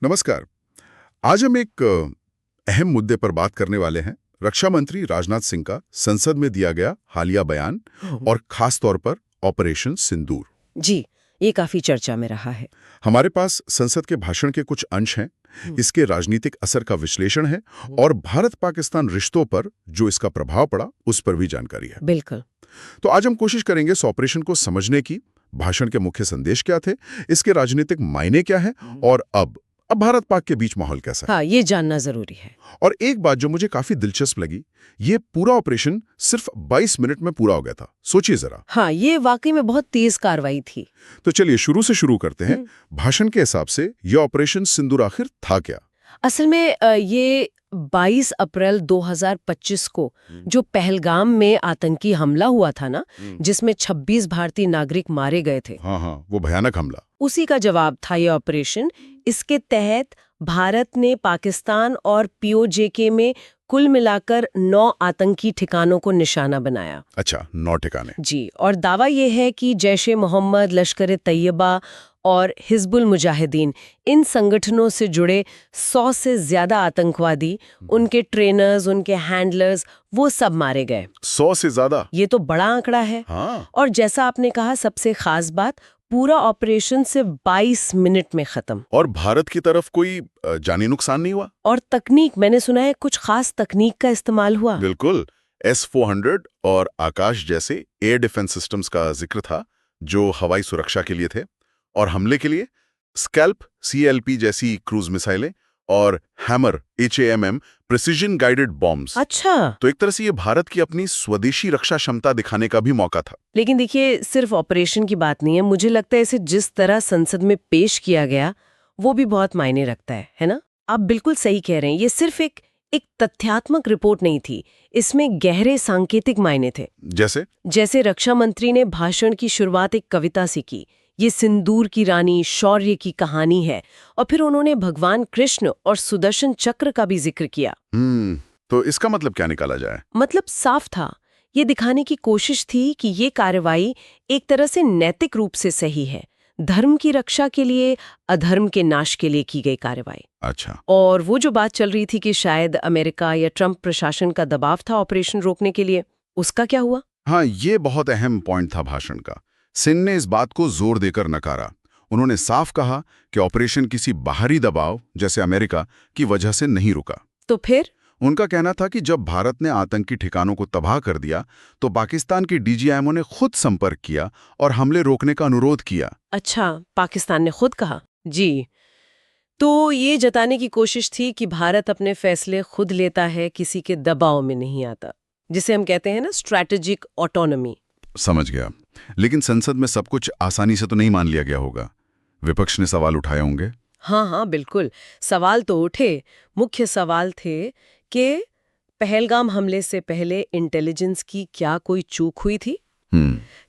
नमस्कार। आज हम एक अहम मुद्दे पर बात करने वाले हैं। रक्षा मंत्री राजनाथ सिंह का संसद में दिया गया हालिया बयान और खास तौर पर ऑपरेशन सिंदूर। जी, ये काफी चर्चा में रहा है। हमारे पास संसद के भाषण के कुछ अंश हैं, इसके राजनीतिक असर का विश्लेषण है और भारत पाकिस्तान रिश्तों पर जो इसका प्रभाव पड़ा उस पर भी जानकारी है। बिल्कुल। तो आज हम कोशिश करेंगे इस ऑपरेशन को समझने की। भाषण के मुख्य संदेश क्या थे, इसके राजनीतिक मायने क्या है और अब भारत पाक के बीच माहौल कैसा है। हाँ, ये जानना जरूरी है। और एक बात जो मुझे काफी दिलचस्प लगी, ये पूरा ऑपरेशन सिर्फ 22 मिनट में पूरा हो गया था। सोचिए जरा। हाँ, ये वाकई में बहुत तेज कार्रवाई थी। तो चलिए शुरू से शुरू करते हैं। भाषण के हिसाब से ये ऑपरेशन सिंदूर आखिर था क्या? असल में ये 22 अप्रैल 2025 को जो पहलगाम में आतंकी हमला हुआ था ना, जिसमें 26 भारतीय नागरिक मारे गए थे। हाँ, वो भयानक हमला। उसी का जवाब था ये ऑपरेशन। इसके तहत भारत ने पाकिस्तान और पीओजेके में कुल मिलाकर 9 आतंकी ठिकानों को निशाना बनाया। अच्छा, 9 ठिकाने। जी, और दावा ये है कि जैश-ए-मोहम्मद, लश्कर-ए-तैयबा और हिजबुल मुजाहिदीन, इन संगठनों से जुड़े 100 से ज्यादा आतंकवादी, उनके ट्रेनर्स, उनके हैंडलर्स, वो सब मारे गए। 100 से ज्यादा? ये तो बड़ा आंकड़ा है। हाँ। और जैसा आपने कहा, सबसे खास बात, पूरा ऑपरेशन सिर्फ 22 मिनट में खत्म। और भारत की तरफ कोई जानी नुकसान नहीं हुआ? और तकनीक, मैंने सुना है कुछ खास तकनीक का इस्तेमाल हुआ। बिल्कुल। S-400 और आकाश जैसे एयर डिफेंस सिस्टम्स का जिक्र था, जो हवाई सुरक्षा के लिए थे। और हमले के लिए स्कैल्प CLP जैसी क्रूज मिसाइलें और hammer HAMM precision guided bombs. अच्छा। तो एक तरह से ये भारत की अपनी स्वदेशी रक्षा क्षमता दिखाने का भी मौका था। लेकिन देखिए, सिर्फ ऑपरेशन की बात नहीं है। मुझे लगता है इसे जिस तरह संसद में पेश किया गया वो भी बहुत मायने रखता है ना? आप बिल्कुल सही कह रहे हैं। ये सिर्फ एक तथ्यात्मक रिपोर्ट नहीं थी, इसमें गहरे सांकेतिक मायने थे। जैसे रक्षा मंत्री ने भाषण की शुरुआत एक कविता से की। ये सिंदूर की रानी शौर्य की कहानी है। और फिर उन्होंने भगवान कृष्ण और सुदर्शन चक्र का भी जिक्र किया। तो इसका मतलब क्या निकाला जाए? मतलब साफ था। ये दिखाने की कोशिश थी कि ये कार्रवाई एक तरह से नैतिक रूप से सही है, धर्म की रक्षा के लिए, अधर्म के नाश के लिए की गई कार्रवाई। अच्छा। और वो जो बात चल रही थी कि शायद अमेरिका या ट्रंप प्रशासन का दबाव था ऑपरेशन रोकने के लिए, उसका क्या हुआ? हाँ, ये बहुत अहम पॉइंट था भाषण का। सिंह ने इस बात को जोर देकर नकारा। उन्होंने साफ कहा कि ऑपरेशन किसी बाहरी दबाव जैसे अमेरिका की वजह से नहीं रुका। तो फिर उनका कहना था कि जब भारत ने आतंकी ठिकानों को तबाह कर दिया तो पाकिस्तान की DGIMO ने खुद संपर्क किया और हमले रोकने का अनुरोध किया। अच्छा, पाकिस्तान ने खुद कहा? जी। तो ये जताने की कोशिश थी कि भारत अपने फैसले खुद लेता है, किसी के दबाव में नहीं आता, जिसे हम कहते हैं ना स्ट्रैटेजिक ऑटोनॉमी। समझ गया। लेकिन संसद में सब कुछ आसानी से तो नहीं मान लिया गया होगा। विपक्ष ने सवाल उठाए होंगे। हाँ, बिल्कुल। सवाल तो उठे। मुख्य सवाल थे कि पहलगाम हमले से पहले इंटेलिजेंस की क्या कोई चूक हुई थी?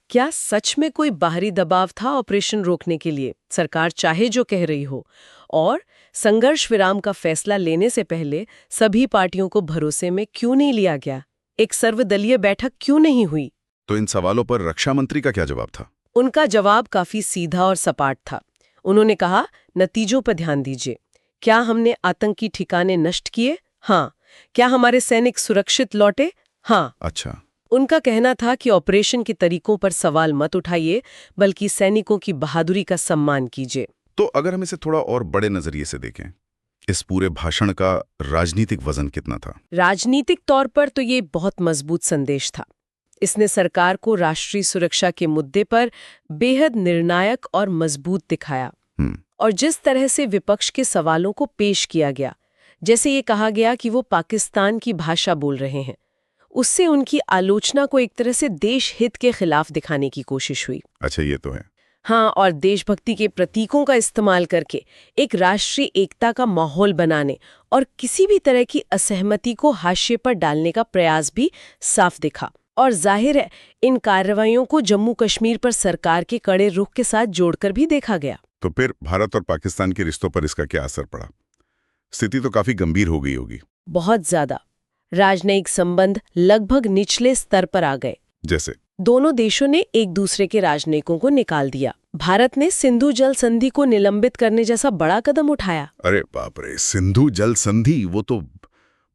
क्या सच में कोई बाहरी दबाव था ऑपरेशन रोकने के लिए, सरकार चाहे जो कह रही हो? और संघर्ष विराम का फैसला लेने से पहले सभी पार्टियों को भरोसे में क्यों नहीं लिया गया? एक सर्वदलीय बैठक क्यों नहीं हुई? तो इन सवालों पर रक्षा मंत्री का क्या जवाब था? उनका जवाब काफी सीधा और सपाट था। उन्होंने कहा, नतीजों पर ध्यान दीजिए। क्या हमने आतंकी ठिकाने नष्ट किए? हाँ। क्या हमारे सैनिक सुरक्षित लौटे? हाँ। अच्छा। उनका कहना था कि ऑपरेशन के तरीकों पर सवाल मत उठाइए, बल्कि सैनिकों की बहादुरी का सम्मान कीजिए। तो अगर हम इसे थोड़ा और बड़े नजरिए से देखें, इस पूरे भाषण का राजनीतिक वजन कितना था? राजनीतिक तौर पर तो ये बहुत मजबूत संदेश था। इसने सरकार को राष्ट्रीय सुरक्षा के मुद्दे पर बेहद निर्णायक और मजबूत दिखाया। और जिस तरह से विपक्ष के सवालों को पेश किया गया, जैसे ये कहा गया कि वो पाकिस्तान की भाषा बोल रहे हैं, उससे उनकी आलोचना को एक तरह से देश हित के खिलाफ दिखाने की कोशिश हुई। अच्छा, ये तो है। हाँ, और देशभक्ति के प्रतीकों का इस्तेमाल करके एक राष्ट्रीय एकता का माहौल बनाने और किसी भी तरह की असहमति को हाशिए पर डालने का प्रयास भी साफ दिखा। और जाहिर है, इन कार्रवाइयों को जम्मू कश्मीर पर सरकार के कड़े रुख के साथ जोड़कर भी देखा गया। तो फिर भारत और पाकिस्तान के रिश्तों पर इसका क्या असर पड़ा? स्थिति तो काफी गंभीर हो गई होगी। बहुत ज्यादा। राजनयिक संबंध लगभग निचले स्तर पर आ गए। जैसे? दोनों देशों ने एक दूसरे के राजनयिकों को निकाल दिया। भारत ने सिंधु जल संधि को निलंबित करने जैसा बड़ा कदम उठाया। अरे बाप रे, सिंधु जल संधि, वो तो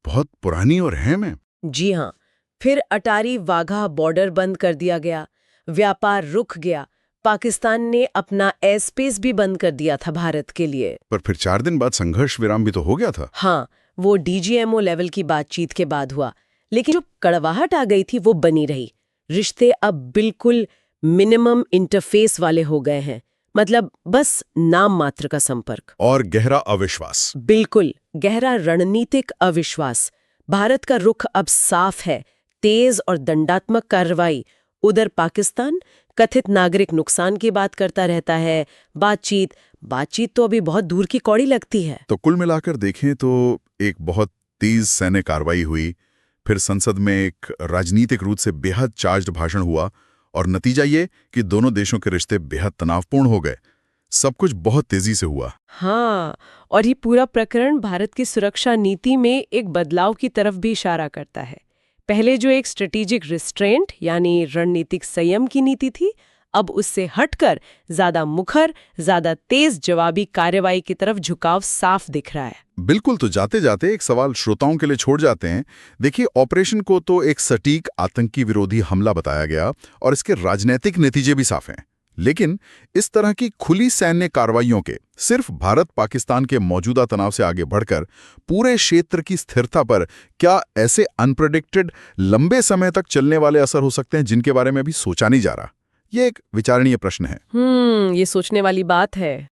बहुत पुरानी और अहम है। जी हाँ। फिर अटारी वाघा बॉर्डर बंद कर दिया गया, व्यापार रुक गया, पाकिस्तान ने अपना एयर स्पेस भी बंद कर दिया था भारत के लिए। पर फिर 4 दिन बाद संघर्ष विराम भी तो हो गया था। हाँ, वो डीजीएमओ लेवल की बातचीत के बाद हुआ, लेकिन जो कड़वाहट आ गई थी वो बनी रही। रिश्ते अब बिल्कुल मिनिमम इंटरफेस वाले हो गए हैं, मतलब बस नाम मात्र का संपर्क। और गहरा अविश्वास। बिल्कुल, गहरा रणनीतिक अविश्वास। भारत का रुख अब साफ है, तेज और दंडात्मक कार्रवाई। उधर पाकिस्तान कथित नागरिक नुकसान की बात करता रहता है। बातचीत तो अभी बहुत दूर की कौड़ी लगती है। तो कुल मिलाकर देखें तो एक बहुत तेज सैन्य कार्रवाई हुई, फिर संसद में एक राजनीतिक रूप से बेहद चार्ज्ड भाषण हुआ, और नतीजा ये कि दोनों देशों के रिश्ते बेहद तनावपूर्ण हो गए। सब कुछ बहुत तेजी से हुआ। हाँ, और ये पूरा प्रकरण भारत की सुरक्षा नीति में एक बदलाव की तरफ भी इशारा करता है। पहले जो एक स्ट्रेटेजिक रिस्ट्रेंट यानी रणनीतिक संयम की नीति थी, अब उससे हटकर ज्यादा मुखर, ज्यादा तेज जवाबी कार्रवाई की तरफ झुकाव साफ दिख रहा है। बिल्कुल। तो जाते जाते एक सवाल श्रोताओं के लिए छोड़ जाते हैं। देखिए, ऑपरेशन को तो एक सटीक आतंकी विरोधी हमला बताया गया और इसके राजनीतिक नतीजे भी साफ हैं। लेकिन इस तरह की खुली सैन्य कार्रवाइयों के सिर्फ भारत पाकिस्तान के मौजूदा तनाव से आगे बढ़कर पूरे क्षेत्र की स्थिरता पर क्या ऐसे अनप्रेडिक्टेड लंबे समय तक चलने वाले असर हो सकते हैं जिनके बारे में अभी सोचा नहीं जा रहा? ये एक विचारणीय प्रश्न है। ये सोचने वाली बात है।